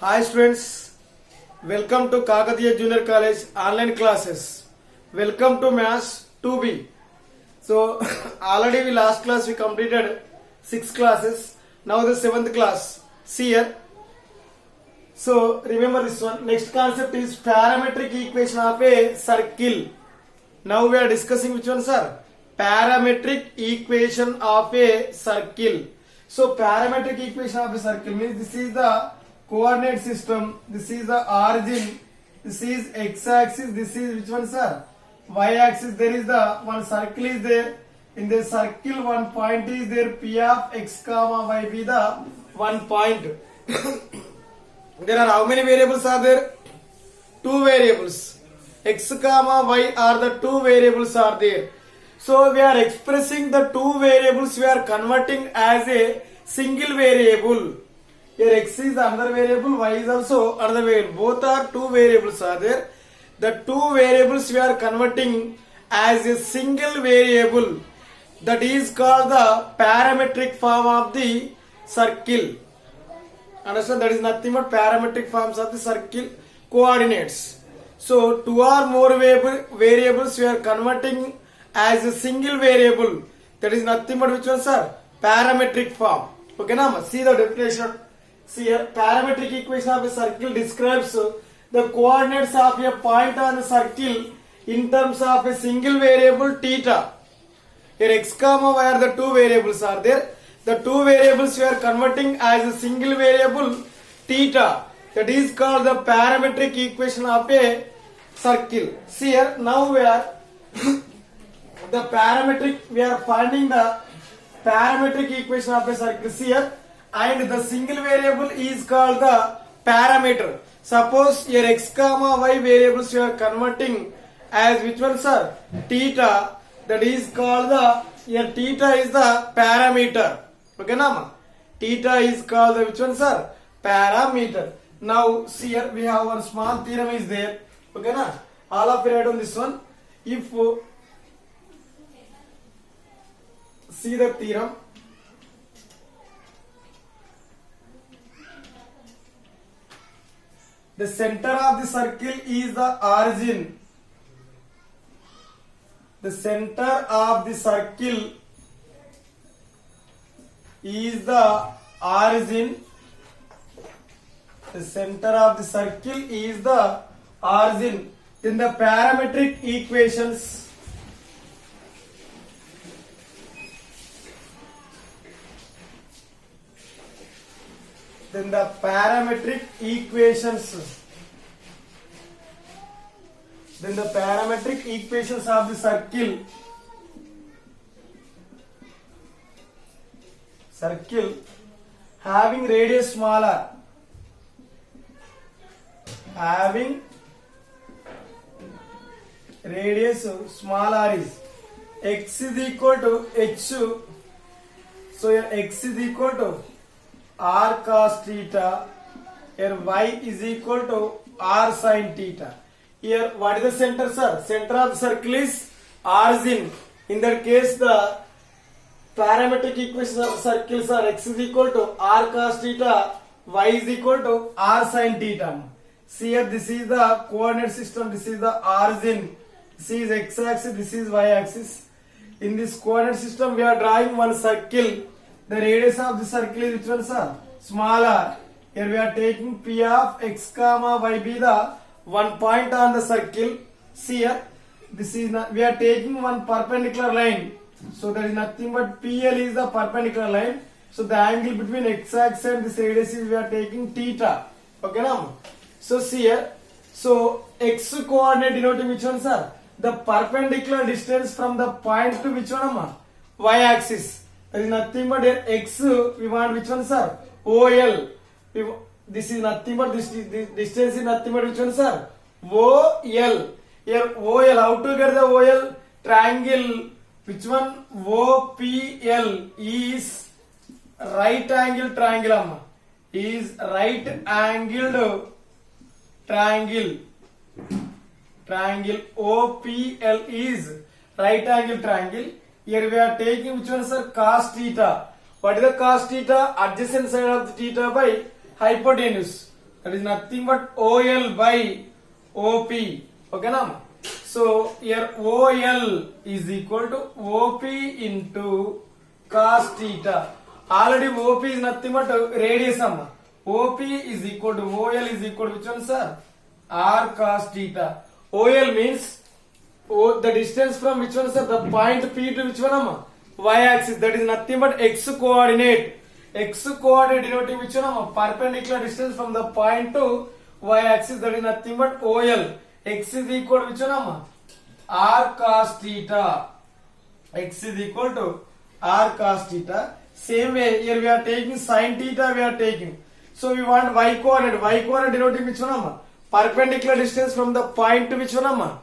Hi students, welcome to Kakatiya Junior College online classes. Welcome to Maths 2B. So already we last class we completed 6 classes. Now the 7th class. See here. So remember this one. Next concept is parametric equation of a circle. Now we are discussing which one, sir? Parametric equation of a circle. So parametric equation of a circle means this is the coordinate system, this is the origin, this is x-axis, this is which one, sir? Y-axis. There is the one circle is there. In the circle one point is there. P of x comma y be the one point. There are how many variables are there? 2 variables. X comma y are the 2 variables are there. So we are expressing the 2 variables, we are converting as a single variable. Here x is another variable, y is also another variable. Both are 2 variables are there. The 2 variables we are converting as a single variable. That is called the parametric form of the circle. Understand? That is nothing but parametric forms of the circle coordinates. So 2 or more variables we are converting as a single variable. That is nothing but which one, sir? Parametric form. Okay, now see the definition. See here, parametric equation of a circle describes the coordinates of a point on the circle in terms of a single variable theta. Here x comma y are the 2 variables are there. The 2 variables we are converting as a single variable theta. That is called the parametric equation of a circle. See here, now we are the parametric, we are finding the parametric equation of a circle. See here, and the single variable is called the parameter. Suppose here x comma y variables we are converting as which one, sir? Theta. That is called the, here theta is the parameter. Okay, now theta is called the which one, sir? Parameter. Now see here, we have one small theorem is there. Okay, na? All of you write on this one. If see the theorem. The center of the circle is the origin. The center of the circle is the origin. The center of the circle is the origin. Then the parametric equations. Then the parametric equations. Then the parametric equations of the circle. Circle having radius smaller. Having radius smaller is x is equal to h. So here x is equal to r cos theta. Here y is equal to r sin theta. Here what is the center, sir? Center of the circle is origin. In that case the parametric equations of circles are x is equal to r cos theta, y is equal to r sin theta. See here, this is the coordinate system, this is the origin, this is x axis, this is y axis. In this coordinate system we are drawing one circle. The radius of the circle is which one, sir? Smaller. Here we are taking P of x comma y be the one point on the circle. See here, this is not, we are taking one perpendicular line. So there is nothing but PL is the perpendicular line. So the angle between x axis and this radius is we are taking theta. Okay, now. So see here, so x coordinate denoting which one, sir? The perpendicular distance from the point to which one, amma? Y axis. There is nothing but here x we want which one, sir? OL. This is nothing but this distance is nothing but which one, sir? OL. Here OL, how to get the OL? Triangle, which one? OPL is right angle triangle, amma. Is right angled triangle. Triangle OPL is right angle triangle. Here we are taking which one, sir? Cos theta. What is the cos theta? Adjacent side of the theta by hypotenuse. that is nothing but OL by OP. Okay na? So here OL is equal to OP into cos theta. Already OP is nothing but radius amma. OP is equal to OL is equal to which one, sir? R cos theta. OL means the distance from which one, sir? The point P to which one, amma? Y axis. That is nothing but x coordinate. X coordinate denoting which one, amma? Perpendicular distance from the point to y axis. That is nothing but OL. X is equal to which one, amma? R cos theta. X is equal to R cos theta. Same way here we are taking sin theta, we are taking. So we want y coordinate. Y coordinate denoting which one, amma? Perpendicular distance from the point to which one, amma?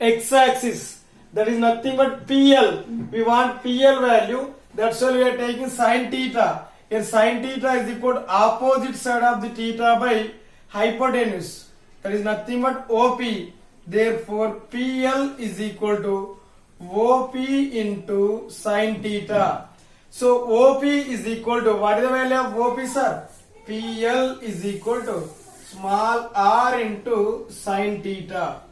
X axis. That is nothing but PL. We want PL value. That's why we are taking sin theta. Here sin theta is equal to opposite side of the theta by hypotenuse. That is nothing but OP. Therefore PL is equal to OP into sin theta. So OP is equal to, what is the value of OP, sir? PL is equal to small r into sin theta.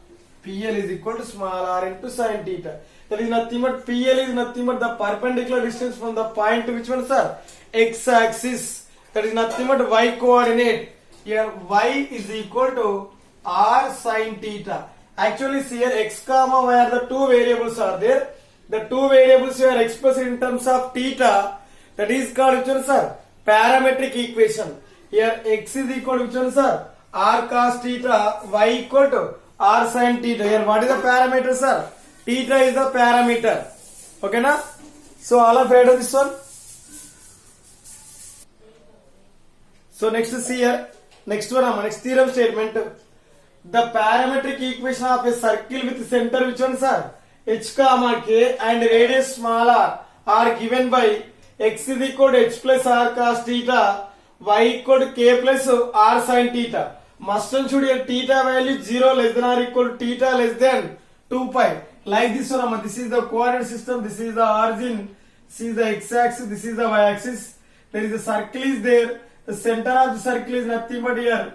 PL is equal to small r into sin theta. That is nothing but PL is nothing but the perpendicular distance from the point to which one, sir? X axis. That is nothing but y coordinate. Here y is equal to r sin theta. Actually see here x comma y are the two variables are there. The two variables are expressed in terms of theta. That is called which one, sir? Parametric equation. Here x is equal to which one, sir? R cos theta. Y equal to R sin theta. Here what is the parameter, sir? Theta is the parameter. Okay na? So all of read of this one. So next see here. Next one, next theorem statement. The parametric equation of a circle with center which one, sir? H comma k and radius small r are given by x is equal to h plus r cos theta, y equal to k plus r sin theta. Must and should here theta value 0 less than or equal to theta less than 2 pi. Like this one, this is the coordinate system, this is the origin, this is the x axis, this is the y axis. There is a circle is there. The center of the circle is nothing but here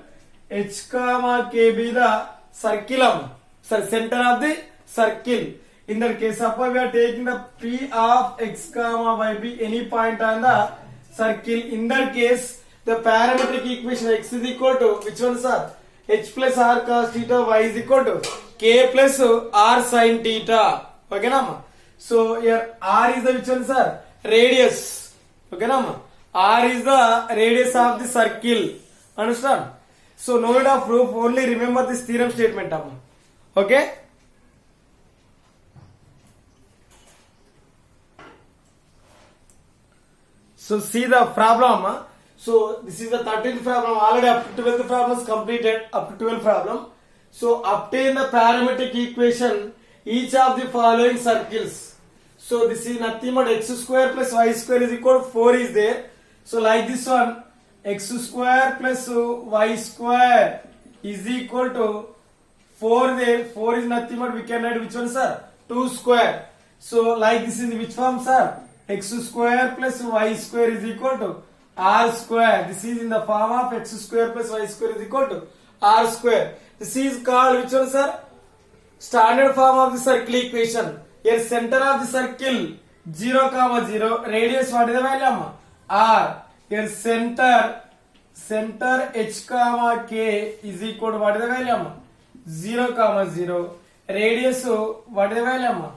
h comma k be the circulum. So center of the circle. In that case, suppose we are taking the P of x comma y be any point on the circle. In that case, the parametric equation x is equal to which one, sir? H plus r cos theta, y is equal to k plus r sin theta. Okay na? So here r is the which one, sir? Radius. Okay na? R is the radius of the circle. Understand? So no need of proof, only remember this theorem statement. Okay? So see the problem. So this is the 13th problem. Already up to 12th problem is completed. Up to 12th problem. So obtain the parametric equation each of the following circles. So this is nothing but x square plus y square is equal to 4 is there. So like this one, x square plus y square is equal to 4 there. 4 is nothing but we can write which one, sir? 2 square. So like this is which form, sir? X square plus y square is equal to r square. This is in the form of x square plus y square is equal to r square. This is called which one, sir? Standard form of the circle equation. Here center of the circle 0 comma 0. Radius what is the value? R. Here center h comma k is equal to what is the value? 0 comma 0. Radius what is the value?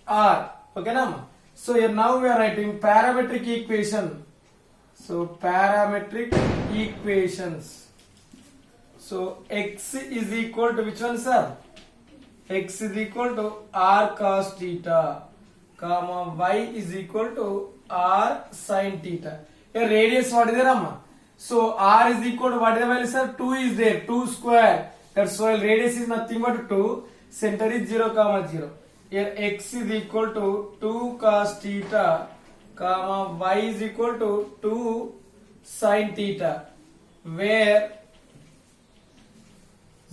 R. Okay na? So here now we are writing parametric equation. So parametric equations. So x is equal to which one, sir? X is equal to r cos theta, comma y is equal to r sin theta. Here radius what is there, amma? So r is equal to what is the value, sir? 2 is there, 2 square. That's why radius is nothing but 2. Center is 0 comma 0. Here x is equal to 2 cos theta, comma y is equal to 2 sin theta, where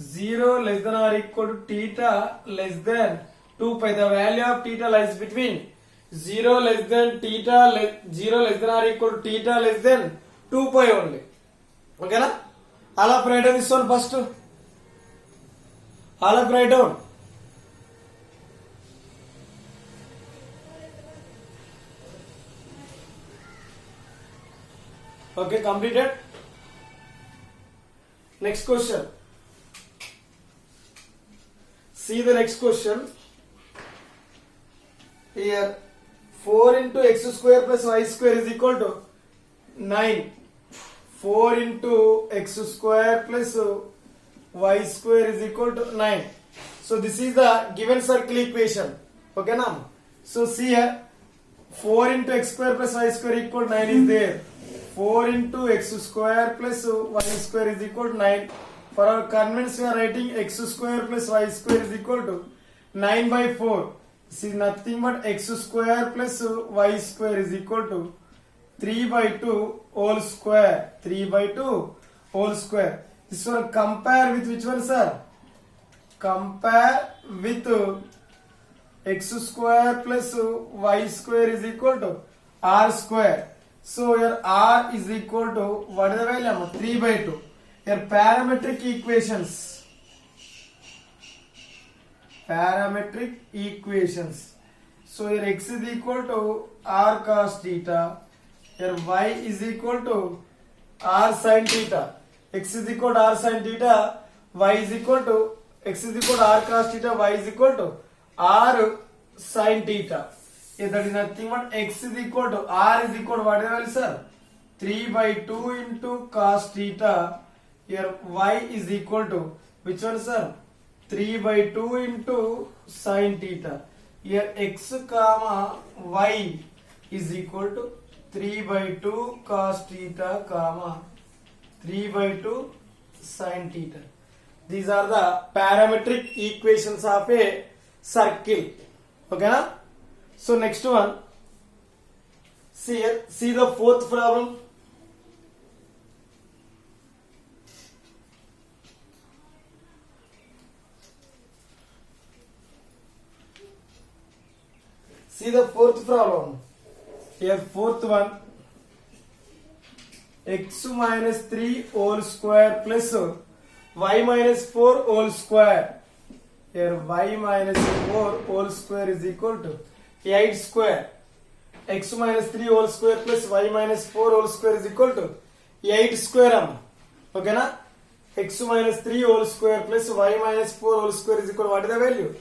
0 less than or equal to theta less than 2 pi. The value of theta lies between 0 less than theta 0 less than or equal to theta less than 2 pi only. Okay na? All of write down this one first. All of write down. Okay, completed. Next question. See the next question. Here 4 into x square plus y square is equal to 9. 4 into x square plus y square is equal to 9. So this is the given circle equation. Okay now. So see here 4 into x square plus y square equal to 9 is there. 4 into x square plus y square is equal to 9. For our convenience we are writing x square plus y square is equal to 9 by 4. This is nothing but x square plus y square is equal to 3 by 2 whole square. 3 by 2 whole square. This one compare with which one, sir? Compare with x square plus y square is equal to r square. So here r is equal to what is the value? 3 by 2. Here parametric equations. Parametric equations. So here x is equal to r cos theta. Here y is equal to r sin theta. X is equal to r sin theta. Y is equal to x is equal to r cos theta. Y is equal to r sin theta. Here that is nothing but x is equal to r is equal to what is the value, sir? 3 by 2 into cos theta. Here y is equal to which one, sir? 3 by 2 into sin theta. Here x comma y is equal to 3 by 2 cos theta comma 3 by 2 sin theta. These are the parametric equations of a circle. Okay na? So next one. See here. See the fourth problem. See the fourth problem. Here fourth one. X minus 3 whole square plus y minus 4 whole square. Here y minus 4 whole square is equal to 8 square. X minus 3 whole square plus y minus 4 whole square is equal to 8 square. Okay na? X minus 3 whole square plus y minus 4 whole square is equal to what is the value?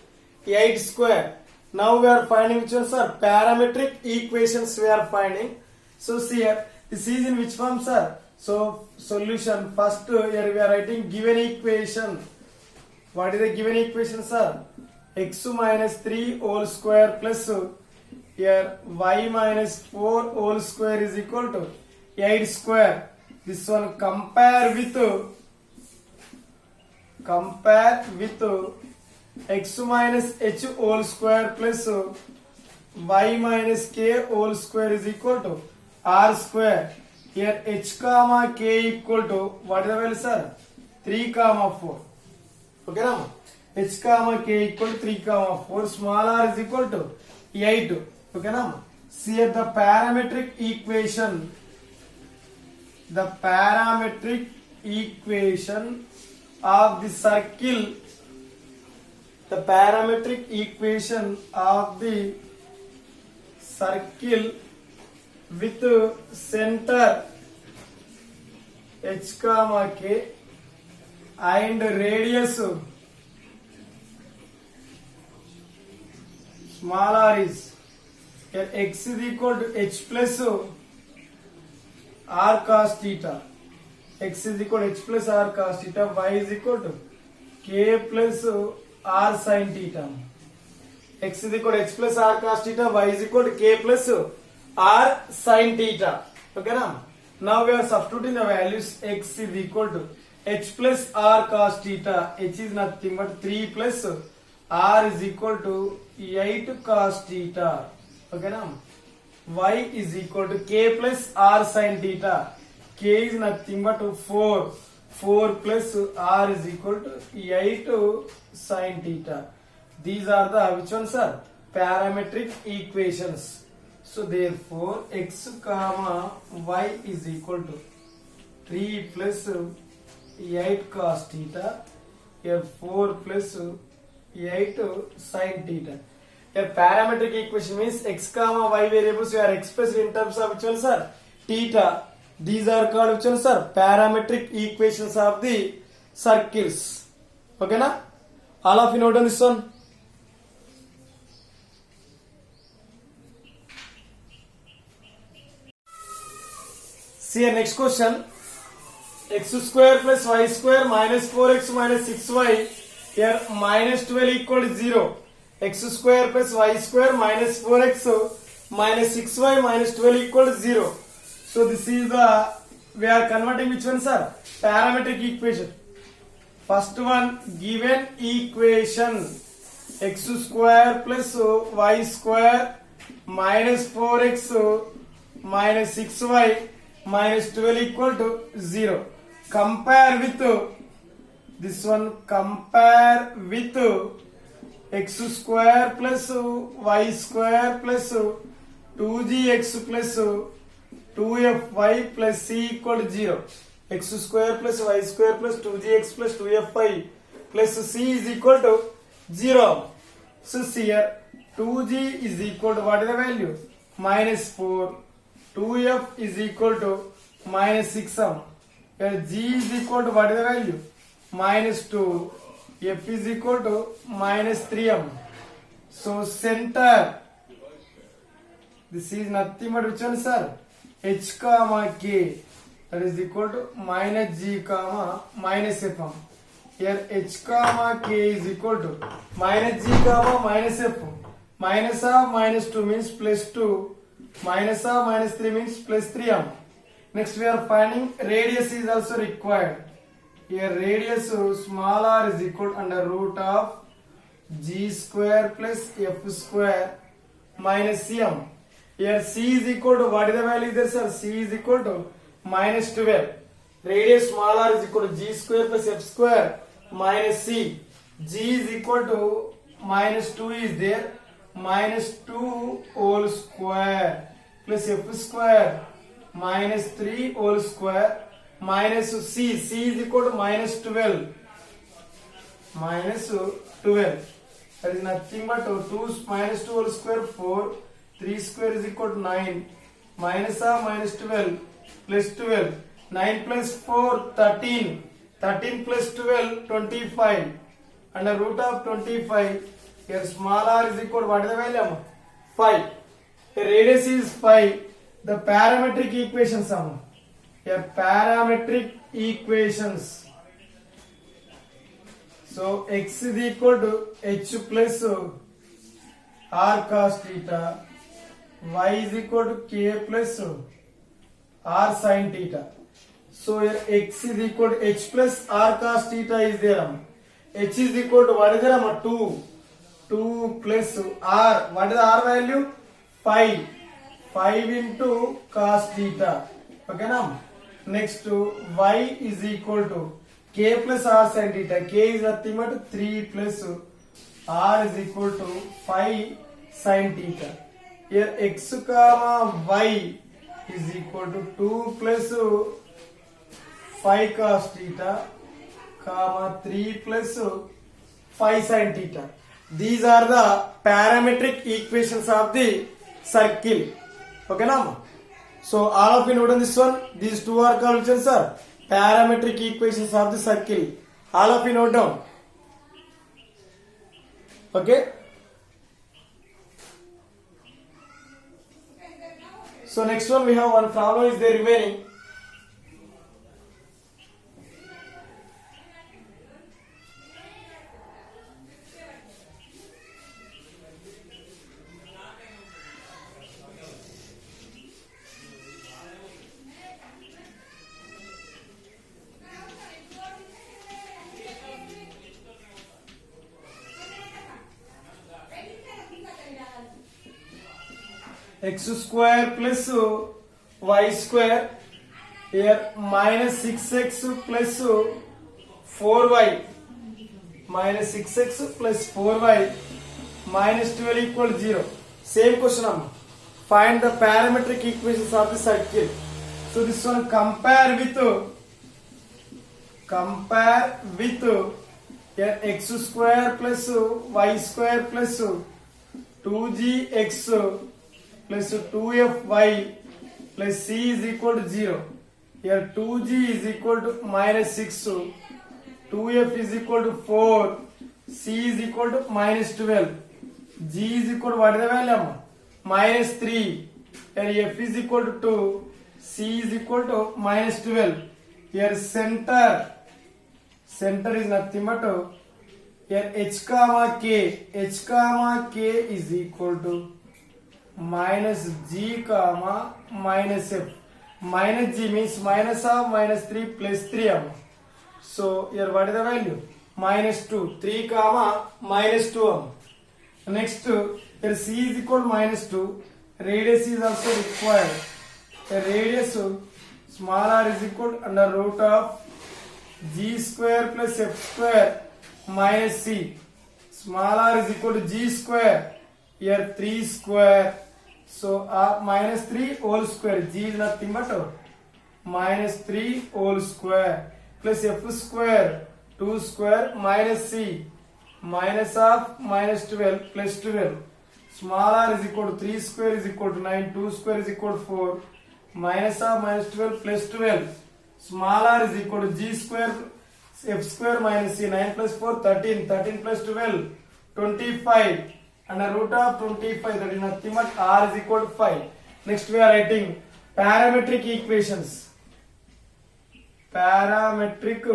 8 square. Now we are finding which ones are parametric equations we are finding. So see here, this is in which form, sir? So solution, first here we are writing given equation. What is the given equation, sir? X minus 3 whole square plus here y minus 4 whole square is equal to 8 square. This one compare with x minus h whole square plus y minus k whole square is equal to r square. Here h comma k equal to what is the value, sir? 3 comma 4. Okay na? H comma k equal to 3 comma 4. Small r is equal to 8. Okay na? See here the parametric equation. The parametric equation of the circle. The parametric equation of the circle with center h comma k and radius small r is here x is equal to h plus r cos theta. X is equal to h plus r cos theta. Y is equal to k plus r sin theta. X is equal to h plus r cos theta. Y is equal to k plus r sin theta. Okay na? Now we are substituting the values. X is equal to h plus r cos theta. H is nothing but 3 plus r is equal to 8 cos theta. Okay na? Y is equal to k plus r sin theta. K is nothing but 4. 4 plus r is equal to 8 sin theta. These are the which ones are parametric equations. So therefore x comma y is equal to 3 plus 8 cos theta. Here 4 plus 8 sin theta. A parametric equation means x comma y variables we are expressed in terms of which one, sir? Theta. These are called which one, sir? Parametric equations of the circles. Okay na? All of you note on this one. See next question. X square plus y square minus 4x minus 6y. Here minus 12 equal to 0. X square plus y square minus 4x minus 6y minus 12 equal to 0. So this is the, we are converting which one, sir? Parametric equation. First one, given equation x square plus y square minus 4x minus 6y minus 12 equal to 0. Compare with this one, compare with x square plus y square plus 2gx plus 2fy plus c equal to 0. X square plus y square plus 2gx plus 2fy plus c is equal to 0. So here 2g is equal to what is the value? Minus 4. 2f is equal to minus 6. Here g is equal to what is the value? Minus 2. F is equal to minus 3m. So center, this is nothing but which one, sir? H comma k, that is equal to minus g comma minus fm. Here h comma k is equal to minus g comma minus f. Minus of minus 2 means plus 2. Minus of minus 3 means plus 3m. Next we are finding radius is also required. Here radius small r is equal to under root of g square plus f square minus cm. Here c is equal to what is the value there, sir? C is equal to minus 12. Radius small r is equal to g square plus f square minus c. G is equal to minus 2 is there. Minus 2 whole square plus f square minus 3 whole square minus c. C is equal to minus 12. Minus 12. That is nothing but 2 minus 2 whole square 4. 3 square is equal to 9. Minus of minus 12 plus 12. 9 plus 4 13. 13 plus 12 25. Under root of 25. Here small r is equal to what is the value? 5. Here radius is 5. The parametric equations are here parametric equations. So x is equal to h plus r cos theta. Y is equal to k plus r sin theta. So here x is equal to h plus r cos theta is there. H is equal to what is there? 2. 2 plus r. What is the r value? 5. 5 into cos theta. Okay now. Next y is equal to k plus r sin theta. K is nothing but 3 plus r is equal to 5 sin theta. Here x comma y is equal to 2 plus 5 cos theta comma 3 plus 5 sin theta. These are the parametric equations of the circle. Okay now. So all of you note on this one. These two are called which ones, sir? Parametric equations of the circle. All of you note down. Okay. So next one we have one problem is there remaining. X square plus y square. Here minus 6x plus 4y. Minus 6x plus 4y minus 12 equal to 0. Same question. Find the parametric equations of the circle. So this one compare with compare with x square plus y square plus 2gx plus 2fy plus c is equal to 0. Here 2g is equal to minus 6, 2f is equal to 4, c is equal to minus 12, g is equal to what is the value? Minus 3. Here f is equal to 2, c is equal to minus 12. Here center is nothing but here h comma k is equal to minus g comma minus f. Minus g means minus of minus 3 plus 3 am. So here what is the value? Minus 2. 3 comma minus 2 am. Next here c is equal to minus 2. Radius is also required. The radius small r is equal to under root of g square plus f square minus c. Small r is equal to g square. Here 3 square. So minus 3 whole square. G is nothing but minus 3 whole square plus f square 2 square minus c minus of minus 12 plus 12. Small r is equal to 3 square is equal to 9. 2 square is equal to 4. Minus of minus 12 plus 12. Small r is equal to g square f square minus c. 9 plus 4 13. 13 plus 12 25. Under root of 25, that is nothing but r is equal to 5. Next we are writing parametric equations. Parametric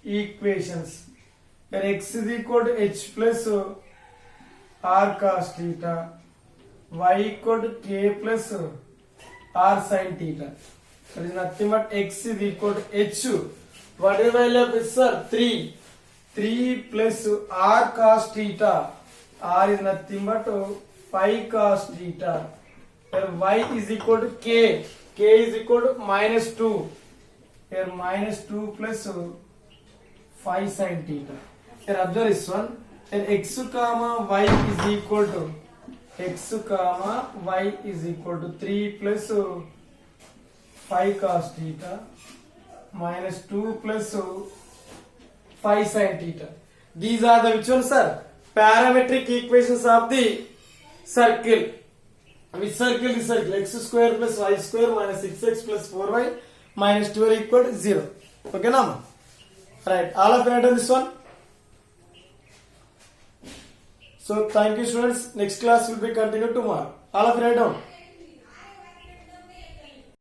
equations. Here x is equal to h plus r cos theta, y equal to k plus r sin theta. That is nothing but x is equal to h. What is the value of this, sir? 3. 3 plus r cos theta. R is nothing but 5 cos theta. Here y is equal to k. K is equal to minus 2. Here minus 2 plus 5 sin theta. Here observe this one. Here x comma y is equal to 3 plus 5 cos theta minus 2 plus 5 sin theta. These are the which one, sir? Parametric equations of the circle. Which circle is circle? X square plus y square minus 6x plus 4y minus 12 equal to 0. Okay, now? Right. All of you write on this one. So, thank you, students. Next class will be continued tomorrow. All of you write down.